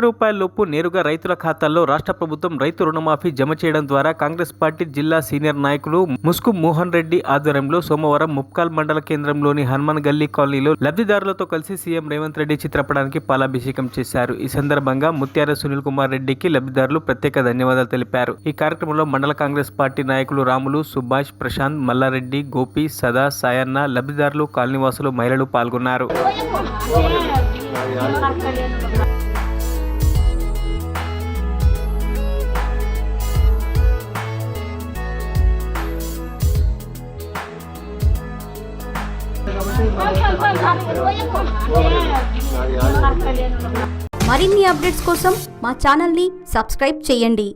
రూపాయలలోపు నేరుగా రైతుల ఖాతాల్లో రాష్ట్ర ప్రభుత్వం రైతు రుణమాఫీ జమ చేయడం ద్వారా కాంగ్రెస్ పార్టీ జిల్లా సీనియర్ నాయకులు ముస్కు మోహన్ రెడ్డి ఆధ్వర్యంలో సోమవారం ముప్కాల్ మండల కేంద్రంలోని హనుమాన్ గల్లీ కాలనీలో లబ్ధిదారులతో కలిసి సీఎం రేవంత్ రెడ్డి చిత్రపటానికి పాలాభిషేకం చేశారు. ఈ సందర్భంగా ముత్యాల సునీల్ కుమార్ రెడ్డికి లబ్ధిదారులు ప్రత్యేక ధన్యవాదాలు తెలిపారు. ఈ కార్యక్రమంలో మండల కాంగ్రెస్ పార్టీ నాయకులు రాములు, సుభాష్, ప్రశాంత్, మల్లారెడ్డి, గోపి, సదా, సాయన్న, లబ్ధిదారులు, కాలనీవాసులు, మహిళలు పాల్గొన్నారు. మరిన్ని అప్డేట్స్ కోసం మా ఛానల్ని సబ్స్క్రైబ్ చేయండి.